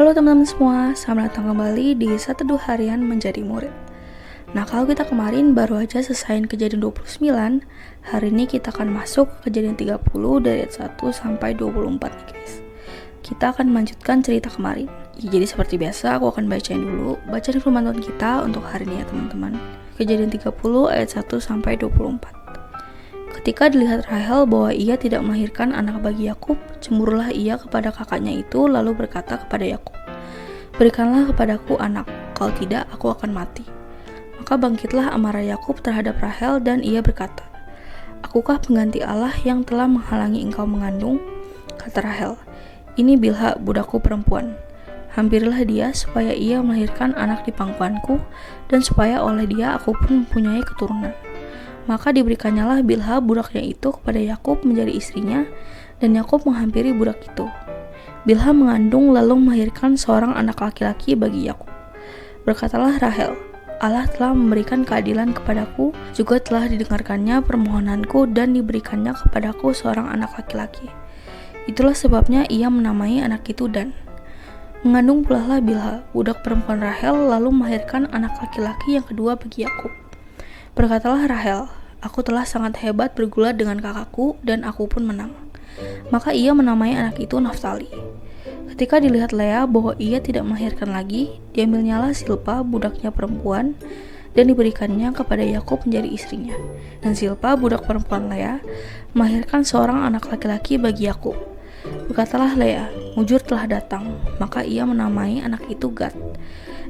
Halo teman-teman semua, selamat datang kembali di Satu Teduh Harian Menjadi Murid. Nah, kalau kita kemarin baru aja selesaiin kejadian 29, hari ini kita akan masuk ke kejadian 30 dari ayat 1 sampai 24 nih guys. Kita akan melanjutkan cerita kemarin. Jadi seperti biasa, aku akan bacain dulu bacaan firman Tuhan kita untuk hari ini ya teman-teman. Kejadian 30 ayat 1 sampai 24. Ketika dilihat Rahel bahwa ia tidak melahirkan anak bagi Yakub, cemburulah ia kepada kakaknya itu lalu berkata kepada Yakub, "Berikanlah kepadaku anak, kalau tidak aku akan mati." Maka bangkitlah amarah Yakub terhadap Rahel dan ia berkata, "Akukah pengganti Allah yang telah menghalangi engkau mengandung?" Kata Rahel, "Ini Bilha budakku perempuan. Hampirilah dia supaya ia melahirkan anak di pangkuanku dan supaya oleh dia aku pun mempunyai keturunan." Maka diberikannya Bilha budaknya itu kepada Yakub menjadi istrinya, dan Yakub menghampiri budak itu. Bilha mengandung lalu melahirkan seorang anak laki-laki bagi Yakub. Berkatalah Rahel, "Allah telah memberikan keadilan kepadaku, juga telah didengarkannya permohonanku dan diberikannya kepadaku seorang anak laki-laki. Itulah sebabnya ia menamai anak itu Dan." Mengandung pula Bilha, budak perempuan Rahel, lalu melahirkan anak laki-laki yang kedua bagi Yakub. Berkatalah Rahel, "Aku telah sangat hebat bergulat dengan kakakku dan aku pun menang." Maka ia menamai anak itu Naftali. Ketika dilihat Lea bahwa ia tidak melahirkan lagi, diambilnyalah Silpa budaknya perempuan dan diberikannya kepada Yakub menjadi istrinya. Dan Silpa budak perempuan Lea melahirkan seorang anak laki-laki bagi Yakub. Berkatalah Lea, "Mujur telah datang." Maka ia menamai anak itu Gad.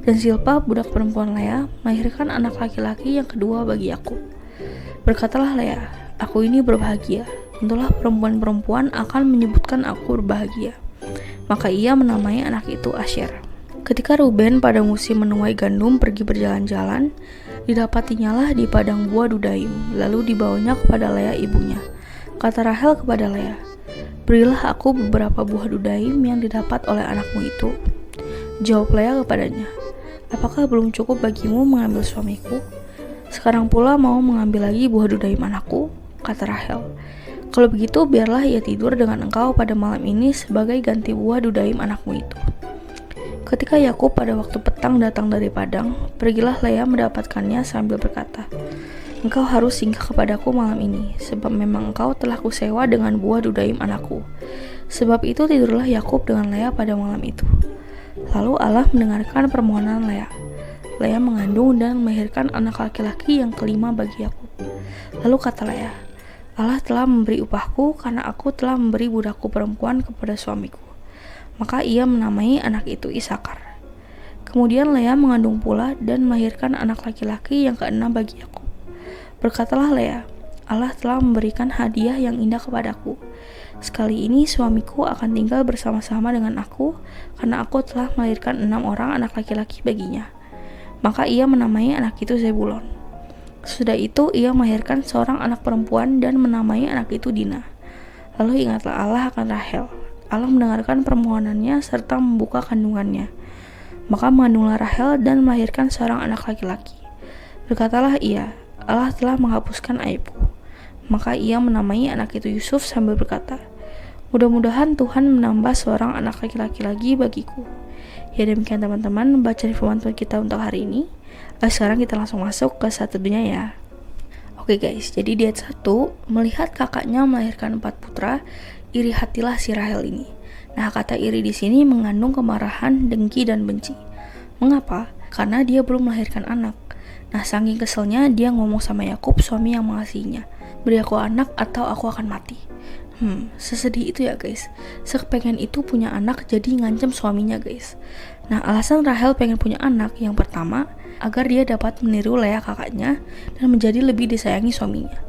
Dan Silpa budak perempuan Lea melahirkan anak laki-laki yang kedua bagi Yakub. Berkatalah Lea, "Aku ini berbahagia, tentulah perempuan-perempuan akan menyebutkan aku berbahagia." Maka ia menamai anak itu Asher. Ketika Ruben pada musim menuai gandum pergi berjalan-jalan, didapatinya di padang buah Dudaim, lalu dibawanya kepada Lea ibunya. Kata Rahel kepada Lea, "Berilah aku beberapa buah Dudaim yang didapat oleh anakmu itu." Jawab Lea kepadanya, "Apakah belum cukup bagimu mengambil suamiku? Sekarang pula mau mengambil lagi buah Dudaim anakku?" Kata Rahel, "Kalau begitu biarlah ia tidur dengan engkau pada malam ini sebagai ganti buah Dudaim anakmu itu." Ketika Yakub pada waktu petang datang dari padang, pergilah Lea mendapatkannya sambil berkata, "Engkau harus singgah kepadaku malam ini, sebab memang engkau telah kusewa dengan buah Dudaim anakku." Sebab itu tidurlah Yakub dengan Lea pada malam itu. Lalu Allah mendengarkan permohonan Lea. Lea mengandung dan melahirkan anak laki-laki yang kelima bagi Yakub. Lalu kata Lea, "Allah telah memberi upahku karena aku telah memberi budakku perempuan kepada suamiku." Maka ia menamai anak itu Isakar. Kemudian Lea mengandung pula dan melahirkan anak laki-laki yang keenam bagi Yakub. Berkatalah Lea, "Allah telah memberikan hadiah yang indah kepadaku. Sekali ini suamiku akan tinggal bersama-sama dengan aku karena aku telah melahirkan 6 orang anak laki-laki baginya." Maka ia menamai anak itu Zebulon. Sudah itu ia melahirkan seorang anak perempuan dan menamai anak itu Dina. Lalu ingatlah Allah akan Rahel. Allah mendengarkan permohonannya serta membuka kandungannya. Maka mengandunglah Rahel dan melahirkan seorang anak laki-laki. Berkatalah ia, "Allah telah menghapuskan aibku." Maka ia menamai anak itu Yusuf sambil berkata, "Mudah-mudahan Tuhan menambah seorang anak laki-laki lagi bagiku." Ya demikian teman-teman bacaan firman Tuhan kita untuk hari ini. Sekarang kita langsung masuk ke satu dunia ya. Oke guys, jadi di ayat 1, melihat kakaknya melahirkan 4 putra, iri hatilah si Rahel ini. Nah, kata iri di sini mengandung kemarahan, dengki, dan benci. Mengapa? Karena dia belum melahirkan anak. Nah, saking keselnya dia ngomong sama Yakub, suami yang mengasihinya, "Beri aku anak atau aku akan mati." Sesedih itu ya guys. Sepengen itu punya anak jadi ngancem suaminya guys. Nah, alasan Rahel pengen punya anak yang pertama, agar dia dapat meniru Lea kakaknya dan menjadi lebih disayangi suaminya.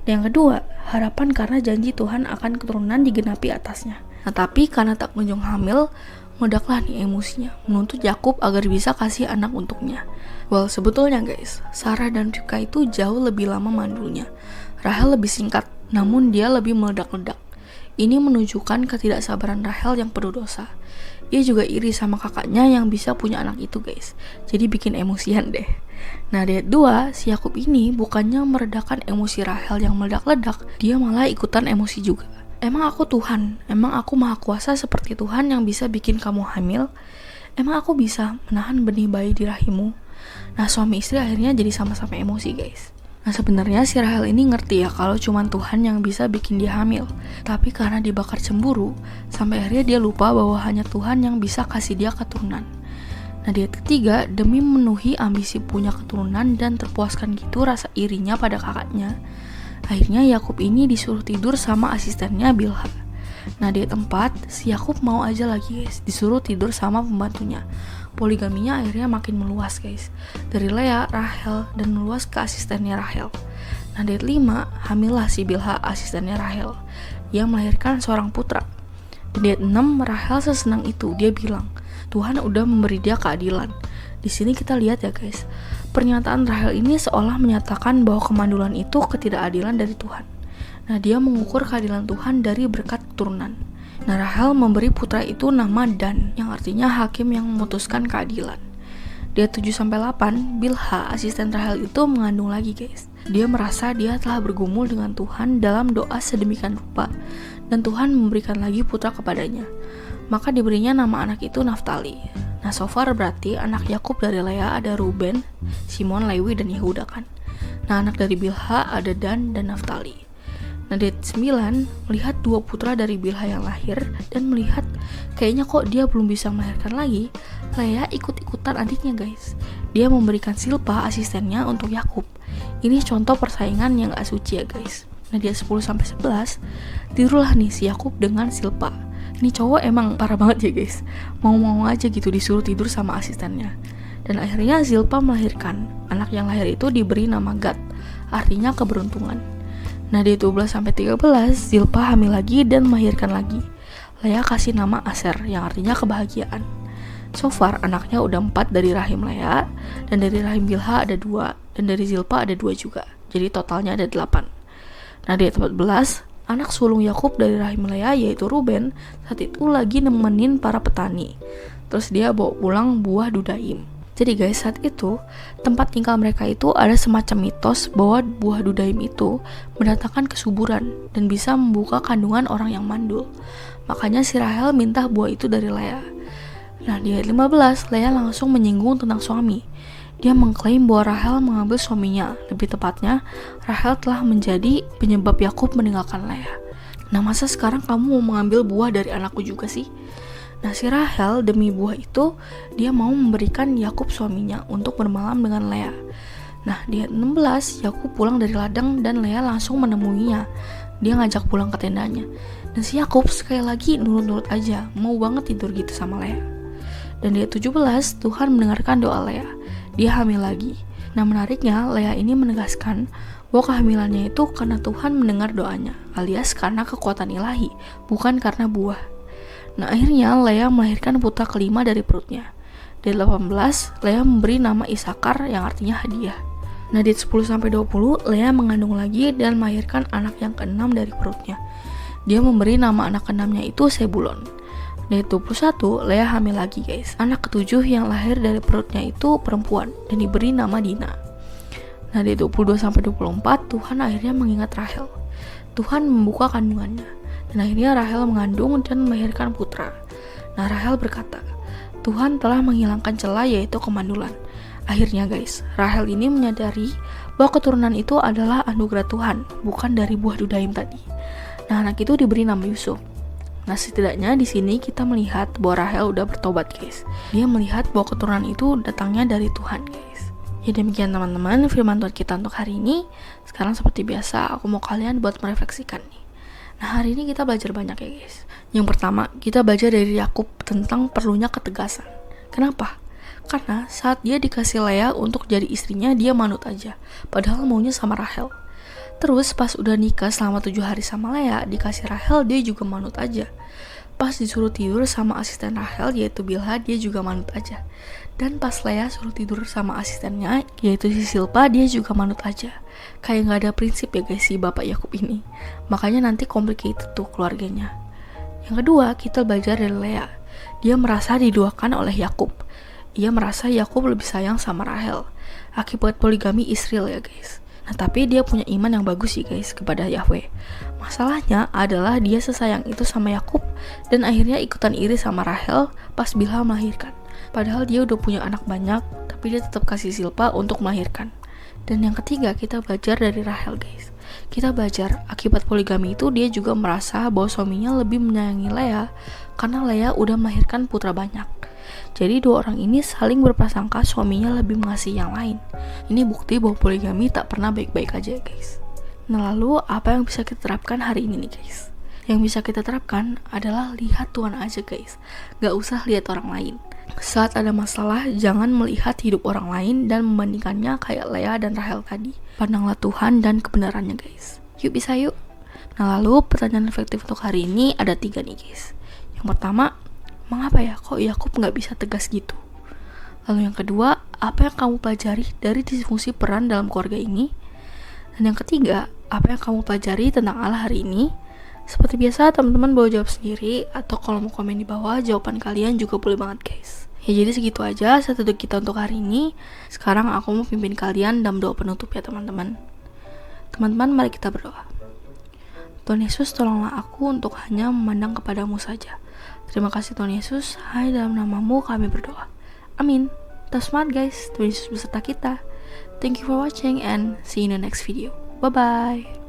Dan yang kedua, harapan karena janji Tuhan akan keturunan digenapi atasnya. Nah, tapi karena tak kunjung hamil, meledaklah nih emosinya, menuntut Yakub agar bisa kasih anak untuknya. Well, sebetulnya guys, Sarah dan Ribka itu jauh lebih lama mandulnya. Rahel lebih singkat, namun dia lebih meledak-ledak. Ini menunjukkan ketidaksabaran Rahel yang penuh dosa. Dia juga iri sama kakaknya yang bisa punya anak itu guys. Jadi bikin emosian deh. Nah, di ayat 2, si Yakub ini bukannya meredakan emosi Rahel yang meledak-ledak, dia malah ikutan emosi juga. Emang aku Tuhan? Emang aku maha kuasa seperti Tuhan yang bisa bikin kamu hamil? Emang aku bisa menahan benih bayi di rahimmu? Nah, suami istri akhirnya jadi sama-sama emosi, guys. Nah, sebenarnya si Rahel ini ngerti ya kalau cuman Tuhan yang bisa bikin dia hamil. Tapi karena dibakar cemburu, sampai akhirnya dia lupa bahwa hanya Tuhan yang bisa kasih dia keturunan. Nah, di ayat ketiga, demi memenuhi ambisi punya keturunan dan terpuaskan gitu rasa irinya pada kakaknya, akhirnya Yakub ini disuruh tidur sama asistennya Bilha. Nah, di ayat 4, si Yakub mau aja lagi, guys, disuruh tidur sama pembantunya. Poligaminya akhirnya makin meluas, guys, dari Lea, Rahel, dan meluas ke asistennya Rahel. Nah, di ayat 5, hamillah si Bilha asistennya Rahel yang melahirkan seorang putra. Dan di ayat 6, Rahel sesenang itu, dia bilang, Tuhan udah memberi dia keadilan. Di sini kita lihat ya, guys, pernyataan Rahel ini seolah menyatakan bahwa kemandulan itu ketidakadilan dari Tuhan. Nah, dia mengukur keadilan Tuhan dari berkat keturunan. Nah, Rahel memberi putra itu nama Dan, yang artinya hakim yang memutuskan keadilan. Di ayat 7-8, Bilha, asisten Rahel itu mengandung lagi, guys. Dia merasa dia telah bergumul dengan Tuhan dalam doa sedemikian rupa, dan Tuhan memberikan lagi putra kepadanya. Maka diberinya nama anak itu Naftali. Nah, so far berarti anak Yakub dari Lea ada Ruben, Simon, Lewi, dan Yehuda kan. Nah, anak dari Bilha ada Dan dan Naftali. Nah, di ayat 9, melihat dua putra dari Bilha yang lahir dan melihat kayaknya kok dia belum bisa melahirkan lagi, Lea ikut-ikutan adiknya, guys. Dia memberikan Silpa asistennya untuk Yakub. Ini contoh persaingan yang gak suci ya, guys. Nah, di ayat 10-11, tidurlah nih si Yakub dengan Silpa. Ini cowok emang parah banget ya, guys. Mau-mau aja gitu disuruh tidur sama asistennya. Dan akhirnya Zilpa melahirkan. Anak yang lahir itu diberi nama Gad, artinya keberuntungan. Nah, di 12-13, Zilpa hamil lagi dan melahirkan lagi. Lea kasih nama Aser, yang artinya kebahagiaan. So far, anaknya udah 4 dari rahim Lea, dan dari rahim Bilha ada 2, dan dari Zilpa ada 2 juga. Jadi totalnya ada 8. Nah, di 14, anak sulung Yakub dari rahim Lea yaitu Ruben saat itu lagi nemenin para petani. Terus dia bawa pulang buah dudaim. Jadi guys, saat itu tempat tinggal mereka itu ada semacam mitos bahwa buah dudaim itu mendatangkan kesuburan dan bisa membuka kandungan orang yang mandul. Makanya si Rahel minta buah itu dari Lea. Nah, di ayat 15 Lea langsung menyinggung tentang suami. Dia mengklaim bahwa Rahel mengambil suaminya. Lebih tepatnya, Rahel telah menjadi penyebab Yakub meninggalkan Lea. Nah, masa sekarang kamu mau mengambil buah dari anakku juga sih? Nah, si Rahel demi buah itu, dia mau memberikan Yakub suaminya untuk bermalam dengan Lea. Nah, di ayat 16, Yakub pulang dari ladang dan Lea langsung menemuinya. Dia ngajak pulang ke tendanya. Dan si Yakub sekali lagi nurut-nurut aja, mau banget tidur gitu sama Lea. Dan di ayat 17, Tuhan mendengarkan doa Lea. Dia hamil lagi. Nah, menariknya, Lea ini menegaskan bahwa kehamilannya itu karena Tuhan mendengar doanya, alias karena kekuatan ilahi, bukan karena buah. Nah, akhirnya Lea melahirkan putra kelima dari perutnya. Di 18, Lea memberi nama Isakar yang artinya hadiah. Nah, di 10-20, Lea mengandung lagi dan melahirkan anak yang ke-6 dari perutnya. Dia memberi nama anak ke-6-nya itu Sebulon. Di 21, Lea hamil lagi, guys. Anak ke-7 yang lahir dari perutnya itu perempuan dan diberi nama Dina. Nah, di 22-24, Tuhan akhirnya mengingat Rahel. Tuhan membuka kandungannya. Dan akhirnya Rahel mengandung dan melahirkan putra. Nah, Rahel berkata, Tuhan telah menghilangkan celah yaitu kemandulan. Akhirnya guys, Rahel ini menyadari bahwa keturunan itu adalah anugerah Tuhan, bukan dari buah dudaim tadi. Nah, anak itu diberi nama Yusuf. Nah, setidaknya di sini kita melihat bahwa Rahel udah bertobat, guys. Dia melihat bahwa keturunan itu datangnya dari Tuhan, guys. Ya, demikian teman-teman firman Tuhan kita untuk hari ini. Sekarang seperti biasa, aku mau kalian buat merefleksikan nih. Nah, hari ini kita belajar banyak ya, guys. Yang pertama, kita belajar dari Yakub tentang perlunya ketegasan. Kenapa? Karena saat dia dikasih Lea untuk jadi istrinya, dia manut aja. Padahal maunya sama Rahel. Terus pas udah nikah selama 7 hari sama Lea, dikasih Rahel, dia juga manut aja. Pas disuruh tidur sama asisten Rahel, yaitu Bilha, dia juga manut aja. Dan pas Lea suruh tidur sama asistennya, yaitu si Silpa, dia juga manut aja. Kayak gak ada prinsip ya guys si bapak Yakub ini. Makanya nanti complicated tuh keluarganya. Yang kedua, kita belajar dari Lea. Dia merasa diduakan oleh Yakub. Ia merasa Yakub lebih sayang sama Rahel. Akibat poligami Israel ya guys. Nah, tapi dia punya iman yang bagus sih guys kepada Yahweh. Masalahnya adalah dia sesayang itu sama Yakub dan akhirnya ikutan iri sama Rahel pas Bilha melahirkan. Padahal dia udah punya anak banyak, tapi dia tetap kasih Zilpa untuk melahirkan. Dan yang ketiga, kita belajar dari Rahel guys. Kita belajar akibat poligami itu dia juga merasa bahwa suaminya lebih menyayangi Lea karena Lea udah melahirkan putra banyak. Jadi dua orang ini saling berprasangka suaminya lebih mengasihi yang lain. Ini bukti bahwa poligami tak pernah baik-baik aja guys. Nah, lalu apa yang bisa kita terapkan hari ini nih guys? Yang bisa kita terapkan adalah lihat Tuhan aja guys. Gak usah lihat orang lain. Saat ada masalah, jangan melihat hidup orang lain dan membandingkannya kayak Lea dan Rahel tadi. Pandanglah Tuhan dan kebenarannya guys. Yuk bisa yuk. Nah, lalu pertanyaan reflektif untuk hari ini ada 3 nih guys. Yang pertama, mengapa ya kok Yakub gak bisa tegas gitu? Lalu yang kedua, apa yang kamu pelajari dari disfungsi peran dalam keluarga ini? Dan yang ketiga, apa yang kamu pelajari tentang Allah hari ini? Seperti biasa, teman-teman boleh jawab sendiri, atau kalau mau komen di bawah, jawaban kalian juga boleh banget guys. Ya jadi segitu aja satu kita untuk hari ini. Sekarang aku mau pimpin kalian dalam doa penutup ya teman-teman. Teman-teman, mari kita berdoa. Tuhan Yesus, tolonglah aku untuk hanya memandang kepadamu saja. Terima kasih Tuhan Yesus, hanya dalam namamu kami berdoa. Amin. Tetap semangat guys, Tuhan Yesus beserta kita. Thank you for watching and see you in the next video. Bye-bye.